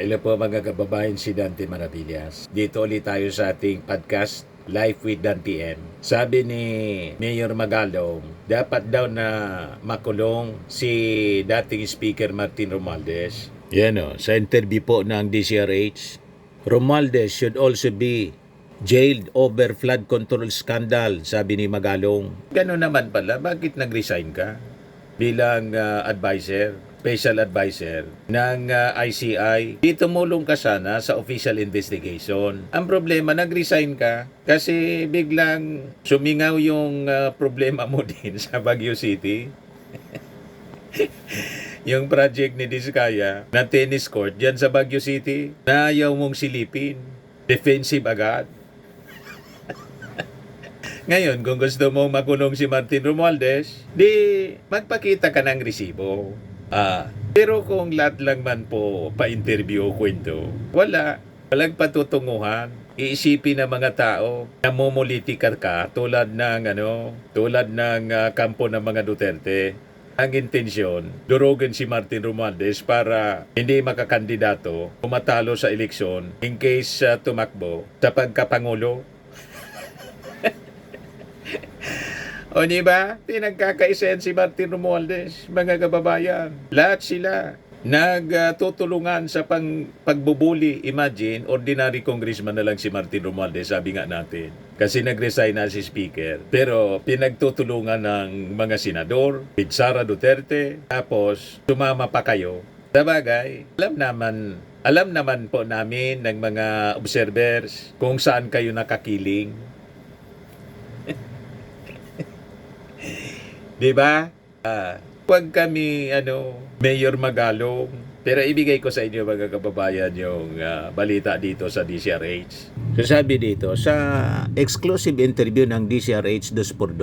Hello po mga kababayan, si Dante Maravillas. Dito ulit tayo sa ating podcast, Life with Dante M. Sabi ni Mayor Magalong, dapat daw na makulong si dating Speaker Martin Romualdez. Yan o, sa interview po ng DCRH, Romualdez should also be jailed over flood control scandal, sabi ni Magalong. Gano'n naman pala, bakit nag-resign ka bilang special advisor ng ICI? Di tumulong ka sana sa official investigation. Ang problema, nag-resign ka kasi biglang sumingaw yung problema mo din sa Baguio City. Yung project ni Diskaya na tennis court dyan sa Baguio City, na ayaw mong silipin. Defensive agad. Ngayon, kung gusto mong makulong si Martin Romualdez, di magpakita ka ng resibo. Pero kung lahat lang man po pa-interview o kwento, walang patutunguhan. Iisipin ng mga tao na mumulitika ka tulad ng kampo ng mga Duterte. Ang intensyon, durugin si Martin Romualdez para hindi makakandidato, pumatalo sa eleksyon in case tumakbo sa pagkapangulo. O diba? Pinagkakaisayan si Martin Romualdez, mga kababayan. Lahat sila nagtutulungan sa pagbubuli. Imagine, ordinary congressman na lang si Martin Romualdez, sabi nga natin. Kasi nag-resign na si Speaker. Pero pinagtutulungan ng mga senador, with Sara Duterte, tapos sumama pa kayo. Sabagay, alam naman po namin ng mga observers kung saan kayo nakakiling. Diba? Huwag kami, Mayor Magalong. Pero ibigay ko sa inyo mga kababayan yung balita dito sa DCRH. So sabi dito, sa exclusive interview ng DCRH 2x2,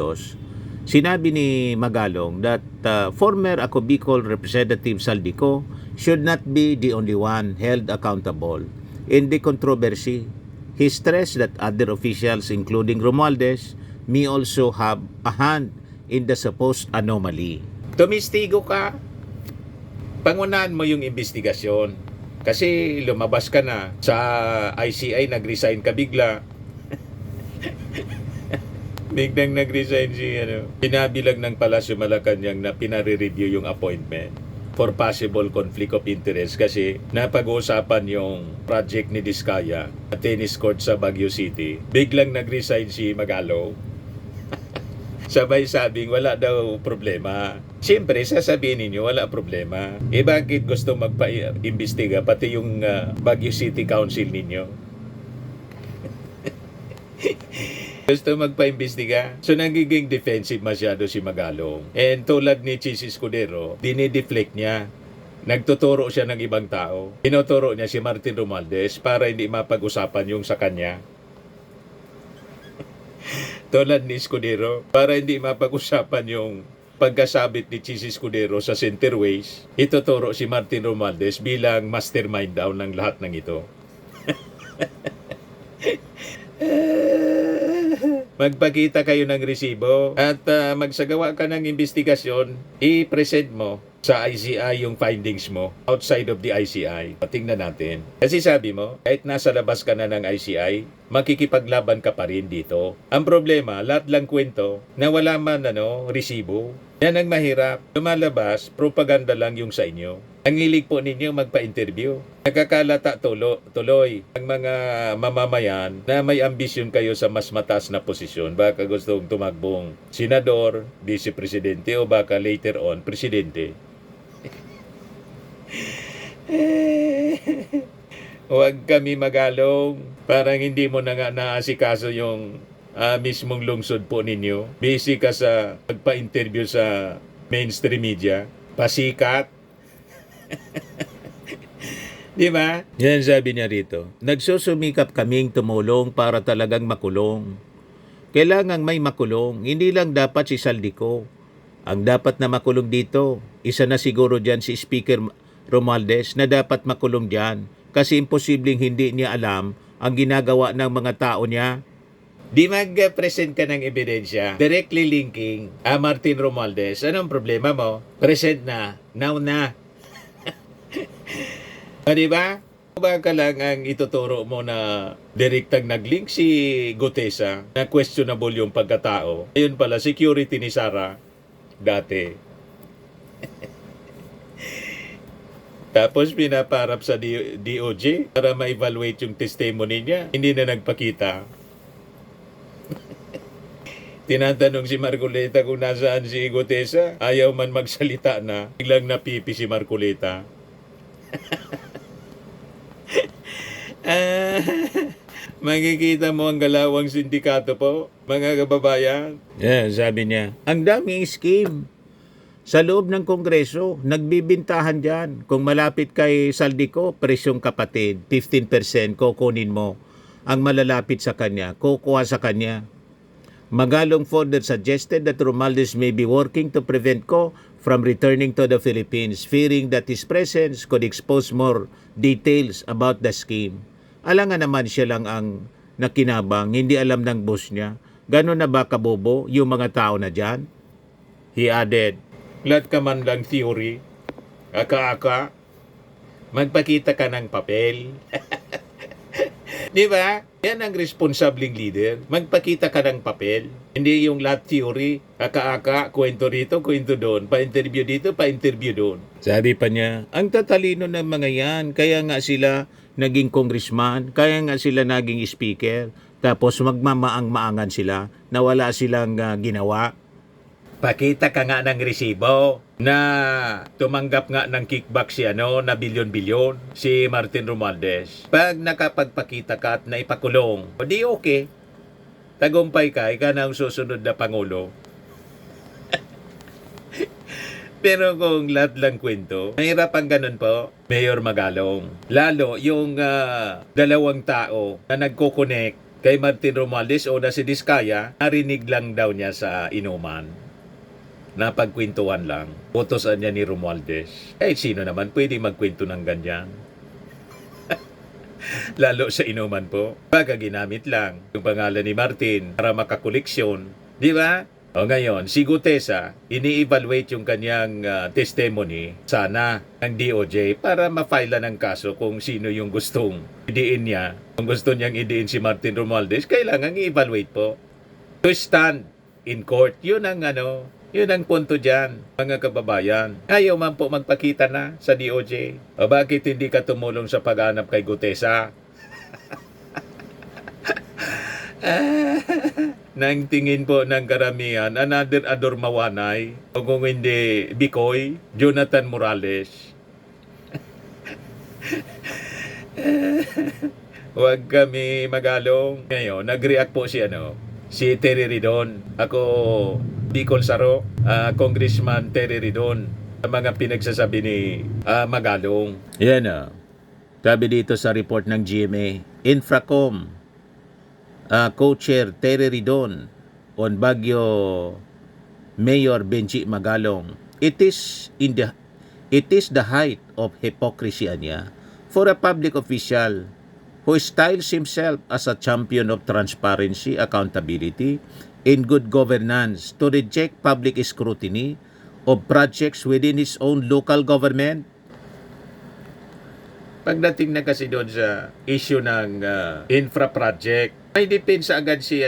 sinabi ni Magalong that former Ako Bicol Representative Saldico should not be the only one held accountable in the controversy. He stressed that other officials, including Romualdez, may also have a hand in the supposed anomaly. Tumistigo ka. Pangunahan mo yung investigasyon. Kasi lumabas ka na sa ICI, nag-resign ka bigla. Biglang nag-resign Pinabilag ng Palasyo Malacanang na pinare-review yung appointment for possible conflict of interest kasi napag-uusapan yung project ni Diskaya na tennis court sa Baguio City. Biglang nag-resign si Magalong. Sabay sabing wala daw problema. Siyempre, sasabihin ninyo wala problema. Bakit gusto magpa-imbestiga pati yung Baguio City Council ninyo? Gusto magpa-imbestiga? So, nagiging defensive masyado si Magalong. And tulad ni Chis Escudero, dinideflect niya. Nagtuturo siya ng ibang tao. Tinuturo niya si Martin Romualdez para hindi mapag-usapan yung sa kanya. Tulad ni Escudero, para hindi mapag-usapan yung pagkasabit ni Chis Escudero sa Centerways, ituturo si Martin Romualdez bilang mastermind daw ng lahat ng ito. Magpakita kayo ng resibo at magsagawa ka ng investigasyon, i-present mo sa ICI yung findings mo outside of the ICI. Tingnan natin. Kasi sabi mo, kahit nasa labas ka na ng ICI, makikipaglaban ka pa rin dito. Ang problema, lahat lang kwento na wala man resibo. Yan ang mahirap. Lumalabas, propaganda lang yung sa inyo. Ang hilig po ninyo magpa-interview. Nakakalata tuloy ang mga mamamayan na may ambisyon kayo sa mas mataas na posisyon. Baka gustong tumakbong senador, vice-presidente o baka later on, presidente. Huwag kami Magalong. Parang hindi mo na nga naasikaso yung mismong lungsod po ninyo. Busy ka sa pagpa-interview sa mainstream media. Pasikat. Di ba? Yan sabi niya rito. Nagsusumikap kaming tumulong para talagang makulong. Kailangang may makulong. Hindi lang dapat si Saldico. Ang dapat na makulong dito, isa na siguro dyan si Speaker Romualdez na dapat makulong dyan. Kasi imposibleng hindi niya alam ang ginagawa ng mga tao niya. Di mag-present ka ng ebidensya directly linking Martin Romualdez. Anong problema mo? Present na. Now na. O diba? Baka lang ang ituturo mo na direktang nag-link si Gutesa na questionable yung pagkatao. Ayun pala, security ni Sara dati. Tapos pinaparap sa DOJ para ma-evaluate yung testimony niya. Hindi na nagpakita. Tinatanong si Marcoleta kung nasaan si Gutesa. Ayaw man magsalita na. Biglang napipi si Marcoleta. Makikita mo ang galawang sindikato po, mga kababayan. Yeah, sabi niya, ang daming scheme. Sa loob ng Kongreso, nagbibintahan dyan. Kung malapit kay Saldico, presyong kapatid, 15% kukunin mo. Ang malalapit sa kanya, kukuha sa kanya. Magalong further suggested that Romualdez may be working to prevent Ko from returning to the Philippines, fearing that his presence could expose more details about the scheme. Alangan naman siya lang ang nakinabang, hindi alam ng boss niya. Gano'n na ba kabobo yung mga tao na dyan? He added, lahat ka man lang theory, aka-aka, magpakita ka ng papel. Di ba? Yan ang responsableng leader. Magpakita ka ng papel. Hindi yung lahat theory, aka-aka, kwento rito, kwento doon, pa-interview dito, pa-interview doon. Sabi pa niya, ang tatalino ng mga yan, kaya nga sila naging congressman, kaya nga sila naging speaker, tapos magmamaang-maangan sila na wala silang ginawa. Pakita ka nga ng resibo na tumanggap nga ng kickback si na bilyon-bilyon, si Martin Romualdez. Pag nakapagpakita ka at naipakulong, o di okay. Tagumpay ka, ika na ang susunod na Pangulo. Pero kung lahat lang kwento, mahirap ang ganun po, Mayor Magalong. Lalo yung dalawang tao na nagko-connect kay Martin Romualdez o na si Diskaya, narinig lang daw niya sa inuman. Napagkwentuhan lang, utosan niya ni Romualdez. Sino naman pwede magkwento ng ganyan? Lalo sa inuman po. Baka ginamit lang yung pangalan ni Martin para makakoleksyon. Di ba? O ngayon, si Gutesa, ini-evaluate yung kanyang testimony sana ng DOJ para ma-file ng kaso kung sino yung gustong idiin niya. Kung gusto niyang idiin si Martin Romualdez, kailangan i-evaluate po. To stand in court, yun ang yun ang punto dyan, mga kababayan. Ayaw man po magpakita na sa DOJ. O bakit hindi ka tumulong sa paghanap kay Gutesa? Nang tingin po ng karamihan, another Adormawanay, o kung hindi Bikoy, Jonathan Morales. Huwag kami magalong. Ngayon, nag-react po si Terry Ridon. Ako, Bicol Saro, Congressman Terry Ridon, ang mga pinagsasabi ni Magalong. Yan sabi dito sa report ng GMA, Infracom, co-chair Terry Ridon on Baguio Mayor Benji Magalong. It is the height of hypocrisy niya for a public official who styles himself as a champion of transparency, accountability, and good governance to reject public scrutiny of projects within his own local government. Pagdating na kasi doon sa issue ng infra project, may depensa agad si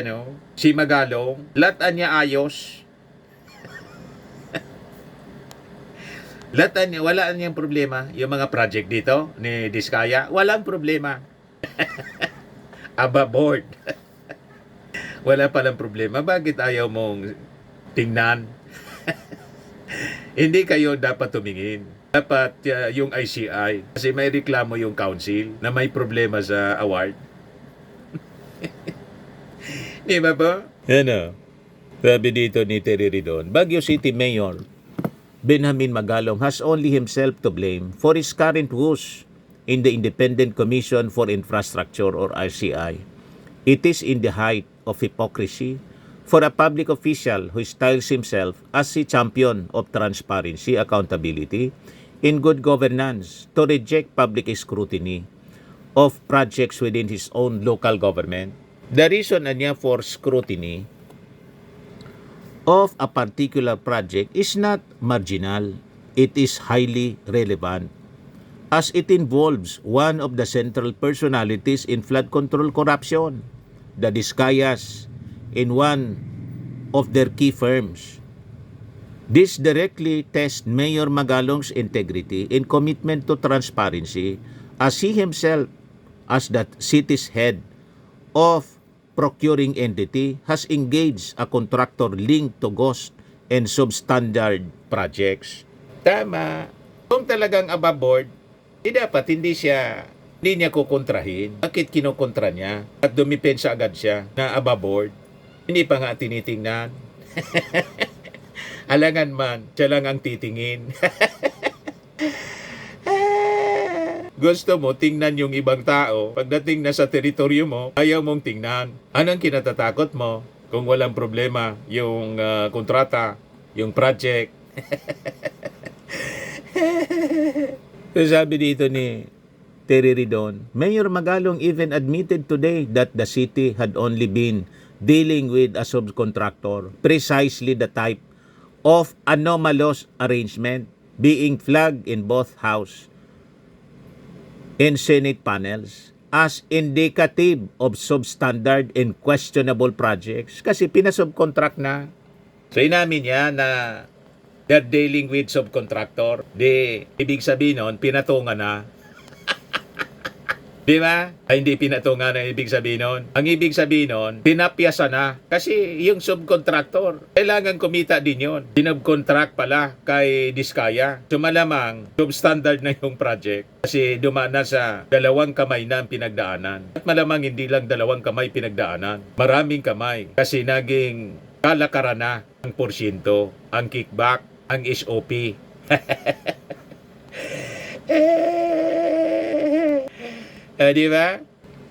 Magalong. Lahat niya ayos. Lahat niya, wala niyang problema. Yung mga project dito ni Diskaya, walang problema. Board. Wala palang problema. Bakit ayaw mong tingnan? Hindi kayo dapat tumingin. Dapat yung ICI. Kasi may reklamo yung council na may problema sa award. Di ba po? Sabi dito ni Terry Ridon, Baguio City Mayor Benjamin Magalong has only himself to blame for his current woes in the Independent Commission for Infrastructure or ICI. It is in the height of hypocrisy for a public official who styles himself as the champion of transparency, accountability, and good governance to reject public scrutiny of projects within his own local government. The reason niya for scrutiny of a particular project is not marginal. It is highly relevant. as it involves one of the central personalities in flood control corruption, the Discayas, in one of their key firms. This directly tests Mayor Magalong's integrity and commitment to transparency, as he himself, as the city's head of procuring entity, has engaged a contractor linked to ghost and substandard projects. Tama. Kung talagang above board, dapat hindi niya kukontrahin. Bakit kinukontra niya? At dumipensa agad siya na above board. Hindi pa nga tinitingnan. Alangan man, siya lang ang titingin. Gusto mo tingnan yung ibang tao, pagdating na sa teritoryo mo, ayaw mong tingnan. Anong kinatatakot mo kung walang problema yung kontrata, yung project? So sabi dito ni Terry Ridon, Mayor Magalong even admitted today that the city had only been dealing with a subcontractor, precisely the type of anomalous arrangement being flagged in both House and Senate panels as indicative of substandard and questionable projects kasi pinasubcontract na. So inamin niya na they're dealing with subcontractor. Di, ibig sabihin nun, pinatungan na. Di ba? Ay, hindi pinatungan ang ibig sabihin nun. Ang ibig sabihin nun, pinapyasa na. Kasi yung subcontractor, kailangan kumita din yun. Dinubcontract pala kay Discaya. So malamang, substandard na yung project. Kasi dumaan na sa dalawang kamay na ang pinagdaanan. At malamang hindi lang dalawang kamay pinagdaanan. Maraming kamay. Kasi naging kalakaran na ang porsyento, ang kickback, ang SOP. Di ba?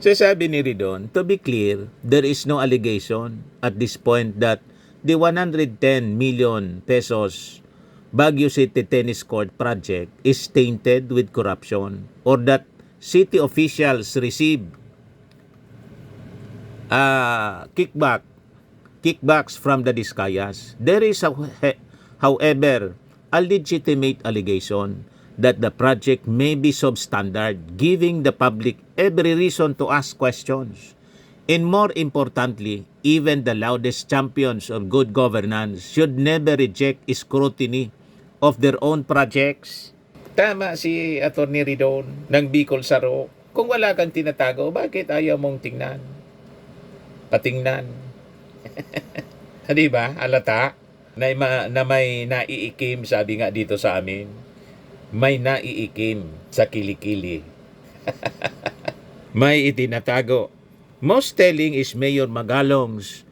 So sabi ni Ridon, to be clear, there is no allegation at this point that the 110 million pesos Baguio City Tennis Court project is tainted with corruption or that city officials receive kickbacks from the Discayas. There is, however, a legitimate allegation that the project may be substandard, giving the public every reason to ask questions. And more importantly, even the loudest champions of good governance should never reject scrutiny of their own projects. Tama si Atty. Ridon ng Bicol Saro. Kung wala kang tinatago, bakit ayaw mong tingnan? Patingnan. Di ba? Alata na may naiikim, sabi nga dito sa amin. May naiikim sa kilikili. May itinatago. Most telling is Mayor Magalong's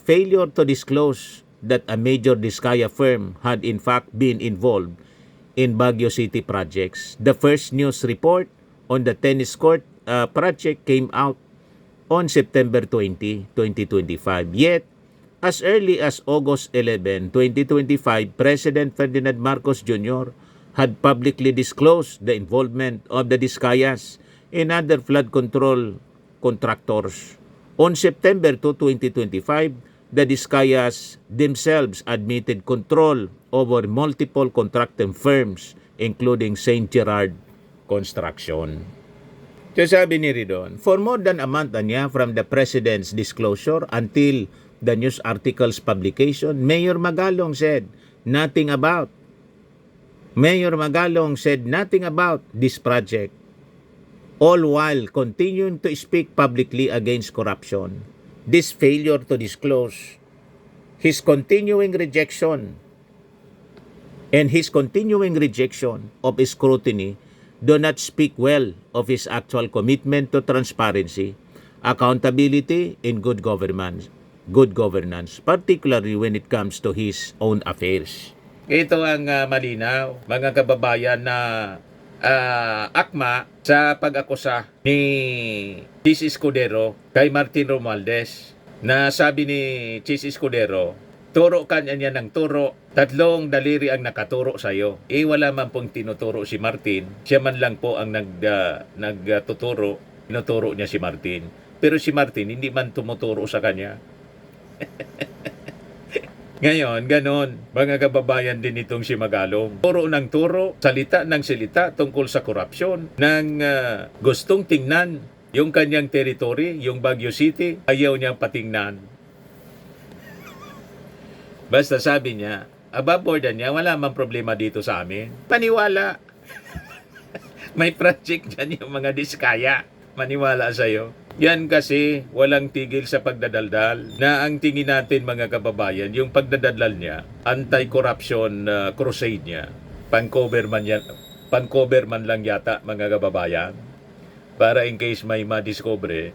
failure to disclose that a major Discaya firm had in fact been involved in Baguio City projects. The first news report on the tennis court project came out on September 20, 2025. Yet, as early as August 11, 2025, President Ferdinand Marcos Jr. had publicly disclosed the involvement of the Discayas and other flood control contractors. On September 2, 2025, the Discayas themselves admitted control over multiple contracting firms, including St. Gerard Construction. So sabi ni Ridon, for more than a month niya from the President's disclosure until the news article's publication, Mayor Magalong said nothing about this project, all while continuing to speak publicly against corruption. This failure to disclose his continuing rejection of scrutiny do not speak well of his actual commitment to transparency, accountability, and good governance, particularly when it comes to his own affairs. Ito ang malinaw, mga kababayan, na akma sa pag-akusa ni Chis Escudero kay Martin Romualdez, na sabi ni Chis Escudero, turo ka niya ng turo, 3 daliri ang nakaturo sa iyo. Wala man pong tinuturo si Martin, siya man lang po ang nagtuturo, tinuturo niya si Martin. Pero si Martin hindi man tumuturo sa kanya. Ngayon, ganon, mga kababayan din itong si Magalong. Turo ng turo, salita ng salita tungkol sa korupsyon, nang gustong tingnan yung kanyang territory, yung Baguio City, ayaw niyang patingnan. Basta sabi niya, above board niya, wala mang problema dito sa amin. Paniwala. May project dyan yung mga diskaya. Maniwala sa'yo. Yan kasi walang tigil sa pagdadaldal na ang tingin natin mga kababayan, yung pagdadaldal niya, anti-corruption crusade niya, pan-cover man lang yata mga kababayan. Para in case may madiscover,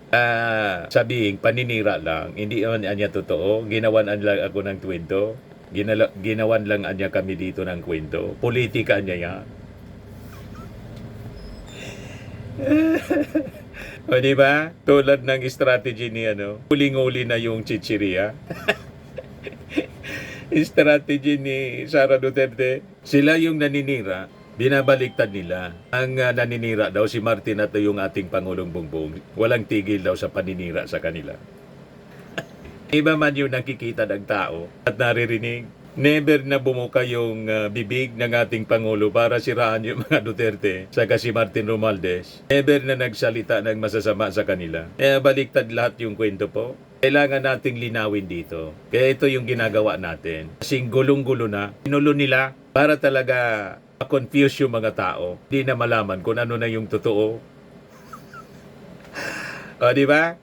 sabihin, paninira lang. Hindi naman anya totoo. Ginawan lang ako ng kwento. Ginawan lang anya kami dito ng kwento. Politika niya yan. O diba? Tulad ng strategy ni huling-huli na yung chichiria. Strategy ni Sara Duterte. Sila yung naninira, binabaliktad nila. Ang naninira daw si Martin at yung ating Pangulong Bongbong. Walang tigil daw sa paninira sa kanila. Iba man yung nakikita ng tao at naririnig. Never na bumuka yung bibig ng ating Pangulo para siraan yung mga Duterte saka si Martin Romualdez. Never na nagsalita ng masasama sa kanila. Kaya baliktad lahat yung kwento po. Kailangan nating linawin dito. Kaya ito yung ginagawa natin. Kasing gulong-gulo na. Pinulo nila para talaga ma-confuse yung mga tao. Hindi na malaman kung ano na yung totoo. O, di ba?